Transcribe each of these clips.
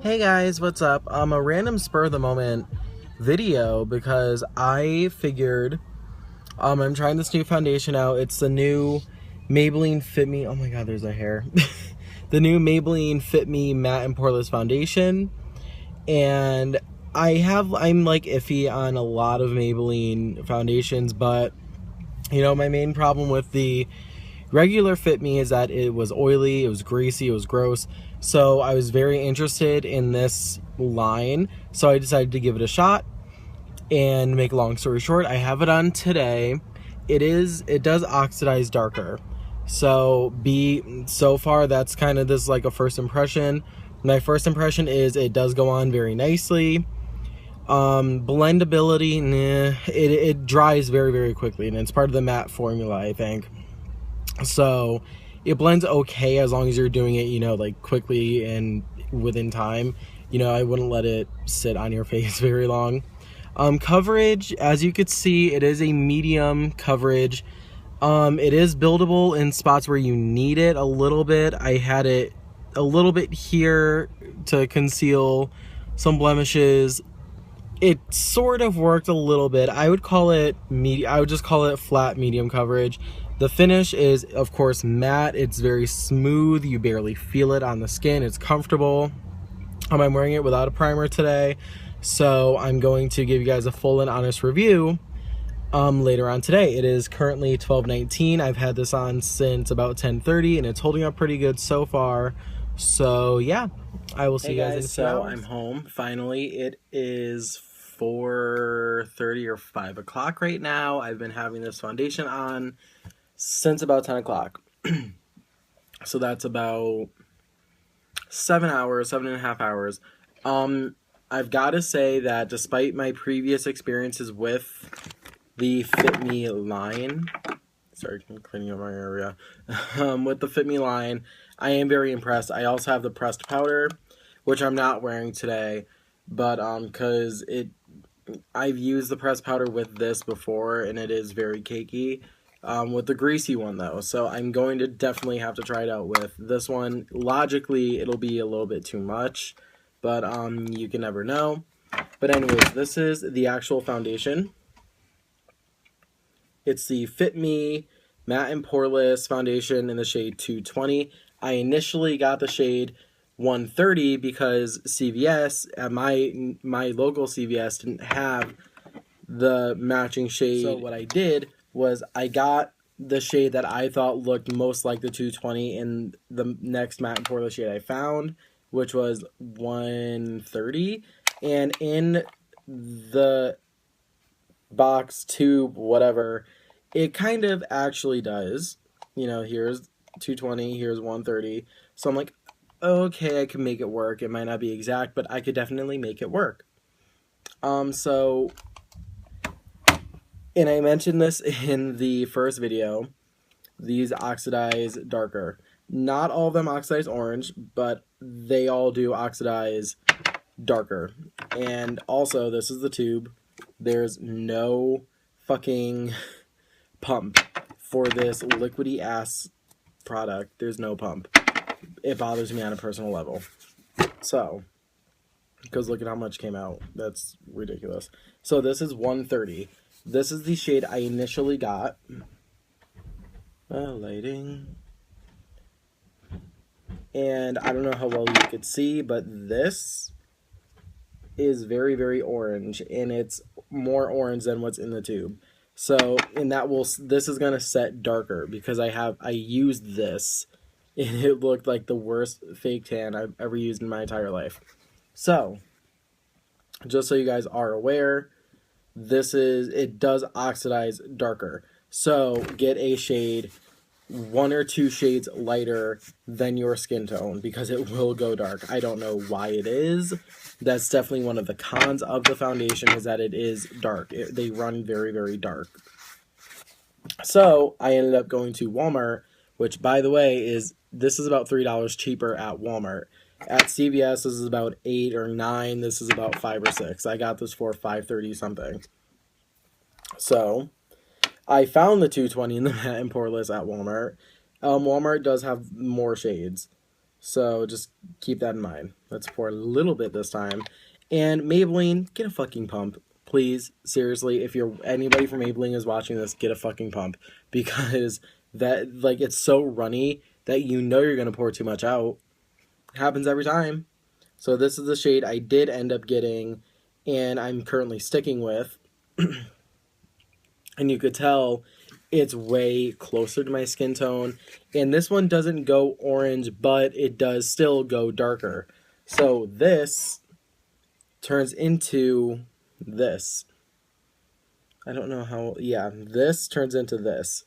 Hey guys, what's up? A random spur of the moment video because I figured I'm trying this new foundation out. It's the new Maybelline Fit Me. Oh my god, there's a hair. The new Maybelline Fit Me Matte and Poreless Foundation. And I'm like iffy on a lot of Maybelline foundations, but you know, my main problem with the regular Fit Me is that it was oily, it was greasy, it was gross. So I was very interested in this line, so I decided to give it a shot. And make a long story short, I have it on today. It does oxidize darker. So far that's kind of this like a first impression. My first impression is it does go on very nicely. Blendability, nah, it dries very, very quickly, and it's part of the matte formula, I think. So it blends okay as long as you're doing it, you know, like quickly and within time. You know, I wouldn't let it sit on your face very long. Coverage, as you could see, it is a medium coverage. It is buildable in spots where you need it a little bit. I had it a little bit here to conceal some blemishes. It sort of worked a little bit. I would just call it flat medium coverage. The finish is, of course, matte. It's very smooth. You barely feel it on the skin. It's comfortable. I'm wearing it without a primer today, so I'm going to give you guys a full and honest review later on today. It is currently 12:19. I've had this on since about 10:30, and it's holding up pretty good so far. So yeah, I will see you guys in 2 hours. I'm home finally. It is 4:30 or 5 o'clock right now. I've been having this foundation on since about 10 o'clock. So that's about 7.5 hours. I've got to say that despite my previous experiences with the Fit Me line, sorry, I'm cleaning up my area, with the Fit Me line, I am very impressed. I also have the pressed powder, which I'm not wearing today, but because I've used the pressed powder with this before, and it is very cakey. With the greasy one though, so I'm going to definitely have to try it out with this one. Logically, it'll be a little bit too much, but you can never know. But anyways, this is the actual foundation. It's the Fit Me Matte and Poreless Foundation in the shade 220. I initially got the shade 130 because CVS at my local CVS didn't have the matching shade. So what I did was I got the shade that I thought looked most like the 220 in the next matte and poreless shade I found, which was 130. And in the box, tube, whatever, it kind of actually does. You know, here's 220, here's 130. So I'm like, okay, I can make it work. It might not be exact, but I could definitely make it work. And I mentioned this in the first video, these oxidize darker. Not all of them oxidize orange, but they all do oxidize darker. And also, this is the tube. There's no fucking pump for this liquidy ass product. There's no pump. It bothers me on a personal level. So, because look at how much came out. That's ridiculous. So this is 130. This is the shade I initially got. Lighting. And I don't know how well you could see, but this is very, very orange, and it's more orange than what's in the tube. So, and this is gonna set darker because I used this, and it looked like the worst fake tan I've ever used in my entire life. So, just so you guys are aware, it does oxidize darker. So get a shade 1 or 2 shades lighter than your skin tone because it will go dark. I don't know why it is. That's definitely one of the cons of the foundation, is that it is dark. They run very, very dark. So I ended up going to Walmart, which, by the way, this is about $3 cheaper at Walmart. At CVS, this is about 8 or 9. This is about 5 or 6. I got this for $5.30 something. So I found the 220 in the matte and poreless at Walmart. Walmart does have more shades. So just keep that in mind. Let's pour a little bit this time. And Maybelline, get a fucking pump. Please, seriously, if you're anybody from Maybelline is watching this, get a fucking pump. Because that, like, it's so runny that you know you're going to pour too much out. It happens every time. So this is the shade I did end up getting, and I'm currently sticking with. And you could tell it's way closer to my skin tone. And this one doesn't go orange, but it does still go darker. So this turns into this. I don't know how, yeah, this turns into this.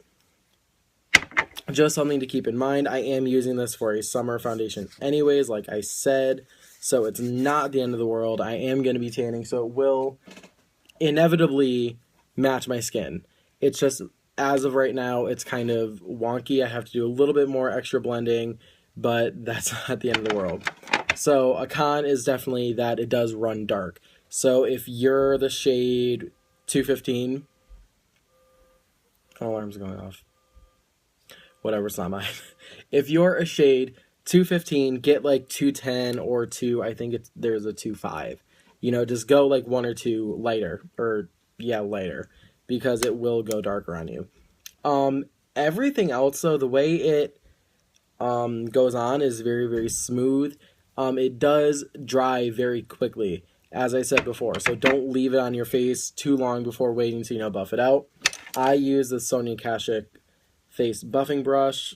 Just something to keep in mind. I am using this for a summer foundation anyways, like I said. So it's not the end of the world. I am going to be tanning, so it will inevitably match my skin. It's just, as of right now, it's kind of wonky. I have to do a little bit more extra blending, but that's not the end of the world. So a con is definitely that it does run dark. So if you're the shade 215, alarm's going off. Whatever, it's not mine. If you're a shade 215, get like 210 or 2, I think there's a 25. You know, just go like 1 or 2 lighter, or yeah, lighter, because it will go darker on you. Everything else, though, the way it goes on is very, very smooth. It does dry very quickly, as I said before, so don't leave it on your face too long before waiting to, you know, buff it out. I use the Sonia Kashuk face buffing brush,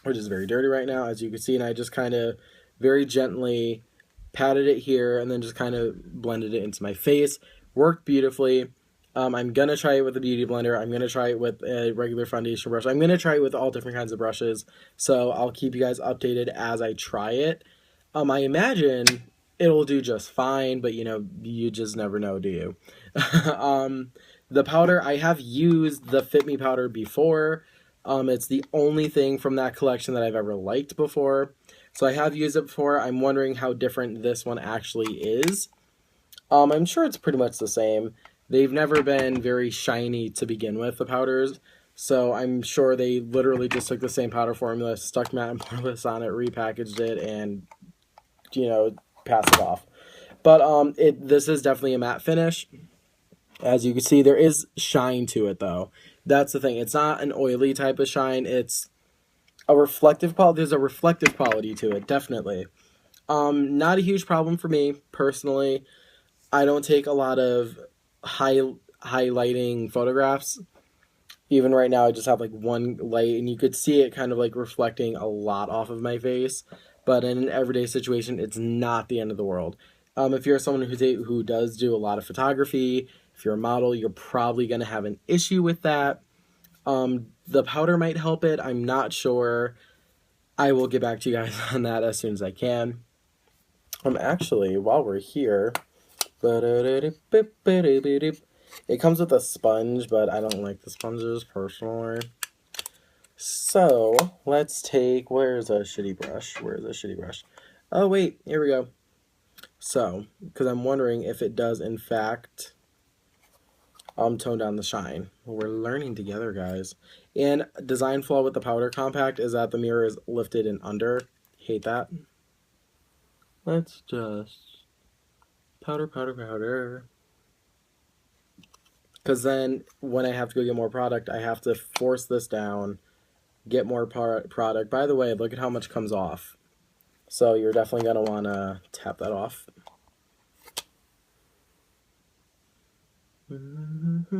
which is very dirty right now, as you can see, and I just kind of very gently patted it here and then just kind of blended it into my face. Worked beautifully. I'm going to try it with a beauty blender. I'm going to try it with a regular foundation brush. I'm going to try it with all different kinds of brushes, so I'll keep you guys updated as I try it. I imagine it'll do just fine, but, you know, you just never know, do you? The powder, I have used the Fit Me powder before. It's the only thing from that collection that I've ever liked before. So I have used it before. I'm wondering how different this one actually is. I'm sure it's pretty much the same. They've never been very shiny to begin with, the powders. So I'm sure they literally just took the same powder formula, stuck matte and poreless on it, repackaged it, and, you know, passed it off. But this is definitely a matte finish. As you can see, there is shine to it, though. That's the thing. It's not an oily type of shine. It's a reflective quality. There's a reflective quality to it, definitely. Not a huge problem for me, personally. I don't take a lot of highlighting photographs. Even right now, I just have, like, one light, and you could see it kind of, like, reflecting a lot off of my face. But in an everyday situation, it's not the end of the world. If you're someone who does do a lot of photography, if you're a model, you're probably going to have an issue with that. The powder might help it. I'm not sure. I will get back to you guys on that as soon as I can. Actually, while we're here, it comes with a sponge, but I don't like the sponges personally. So let's take, where's a shitty brush? Oh, wait, here we go. So, because I'm wondering if it does, in fact, tone down the shine. We're learning together, guys. And design flaw with the powder compact is that the mirror is lifted and under. Hate that. Let's just powder. Because then when I have to go get more product, I have to force this down, get more product. By the way, look at how much comes off. So you're definitely going to want to tap that off. I'm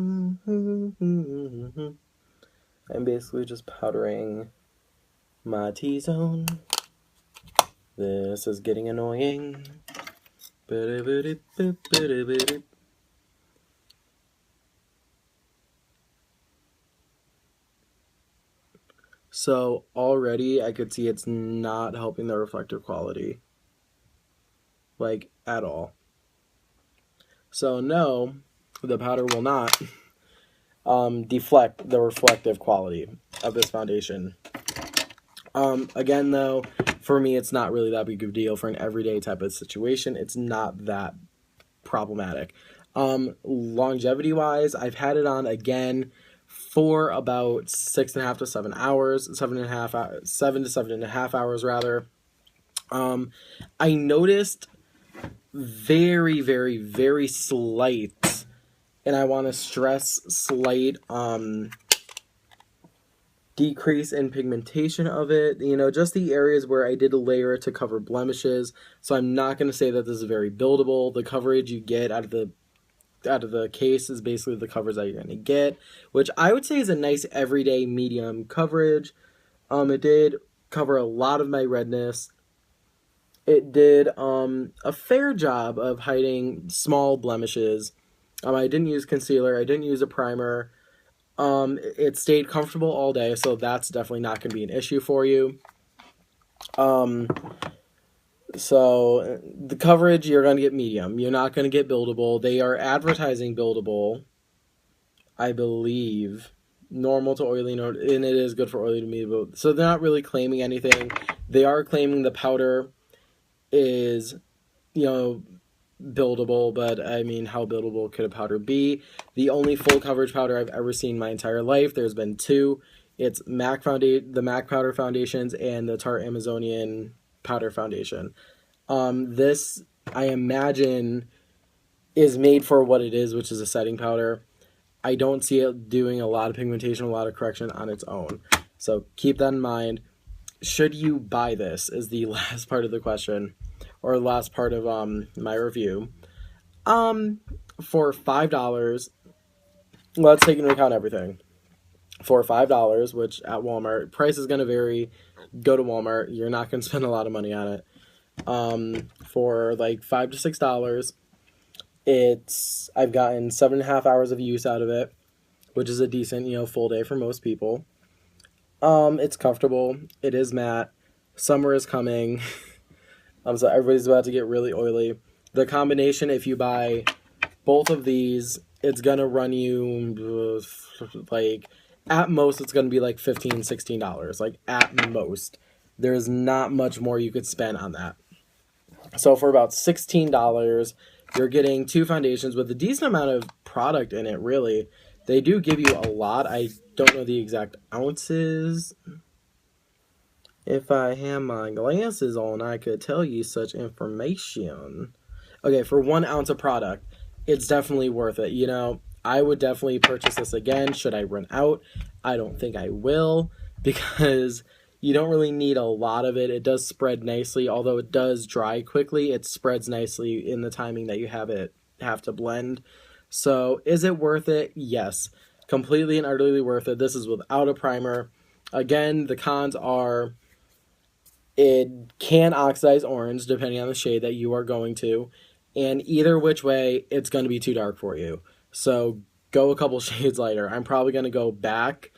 basically just powdering my T-zone. This is getting annoying. So already I could see it's not helping the reflective quality, like, at all. So no, the powder will not deflect the reflective quality of this foundation. Again, though, for me, it's not really that big of a deal for an everyday type of situation. It's not that problematic. Longevity-wise, I've had it on again for about 6.5 to 7 hours, 7 to 7.5 hours rather. I noticed very, very, very slight, and I want to stress slight, decrease in pigmentation of it. You know, just the areas where I did a layer to cover blemishes. So I'm not going to say that this is very buildable. The coverage you get out of the case is basically the coverage that you're going to get, which I would say is a nice everyday medium coverage. It did cover a lot of my redness. It did a fair job of hiding small blemishes. I didn't use concealer. I didn't use a primer. It stayed comfortable all day, so that's definitely not going to be an issue for you. So the coverage, you're going to get medium. You're not going to get buildable. They are advertising buildable, I believe. Normal to oily, and it is good for oily to medium. So they're not really claiming anything. They are claiming the powder is, buildable, but I mean, how buildable could a powder be? The only full coverage powder I've ever seen in my entire life, there's been two. It's the MAC powder foundations and the Tarte Amazonian powder foundation. This, I imagine, is made for what it is, which is a setting powder. I don't see it doing a lot of pigmentation, a lot of correction on its own. So keep that in mind. Should you buy this is the last part of the question, or last part of my review. For $5, let's take into account everything. For $5, which at Walmart, price is going to vary. Go to Walmart. You're not going to spend a lot of money on it. For like $5 to $6, I've gotten 7.5 hours of use out of it, which is a decent, full day for most people. It's comfortable. It is matte. Summer is coming. So everybody's about to get really oily. The combination, if you buy both of these, it's gonna run you like, at most it's gonna be like $15, $16. Like, at most. There's not much more you could spend on that. So for about $16, you're getting two foundations with a decent amount of product in it, really. They do give you a lot. I don't know the exact ounces. If I had my glasses on, I could tell you such information. Okay, for 1 ounce of product, it's definitely worth it. I would definitely purchase this again. Should I run out? I don't think I will, because you don't really need a lot of it. It does spread nicely, although it does dry quickly. It spreads nicely in the timing that you have to blend. So is it worth it? Yes. Completely and utterly worth it. This is without a primer. Again, the cons are it can oxidize orange depending on the shade that you are going to. And either which way, it's going to be too dark for you. So go a couple shades lighter. I'm probably going to go back.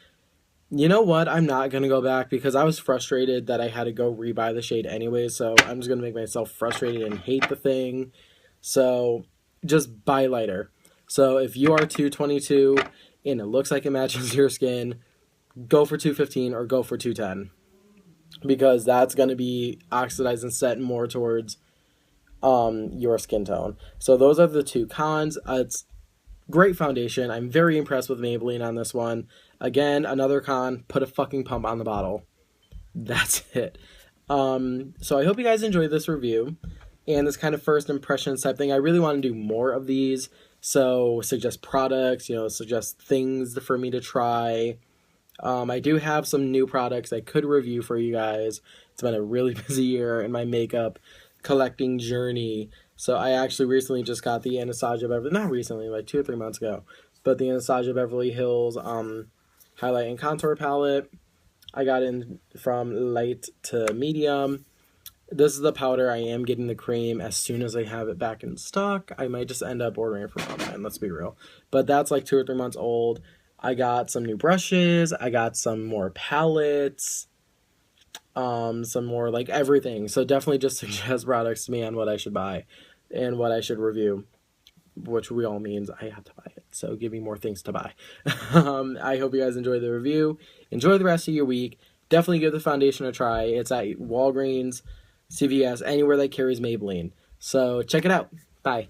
You know what? I'm not going to go back because I was frustrated that I had to go rebuy the shade anyway. So I'm just going to make myself frustrated and hate the thing. So just buy lighter. So if you are 222 and it looks like it matches your skin, go for 215 or go for 210. Because that's going to be oxidized and set more towards your skin tone. So those are the two cons. It's great foundation. I'm very impressed with Maybelline on this one. Again, another con, put a fucking pump on the bottle. That's it. So I hope you guys enjoyed this review and this kind of first impressions type thing. I really want to do more of these. So suggest products, suggest things for me to try. I do have some new products I could review for you guys. It's been a really busy year in my makeup collecting journey. So I actually recently just got the Anastasia Beverly, not recently, like 2 or 3 months ago, but the Anastasia Beverly Hills highlight and contour palette. I got in from light to medium. This is the powder. I am getting the cream as soon as I have it back in stock. I might just end up ordering it from online, let's be real. But that's like 2 or 3 months old. I got some new brushes. I got some more palettes. Some more like everything. So definitely just suggest products to me on what I should buy and what I should review, which we all means I have to buy it. So give me more things to buy. I hope you guys enjoy the review. Enjoy the rest of your week. Definitely give the foundation a try. It's at Walgreens, CVS, anywhere that carries Maybelline. So check it out. Bye.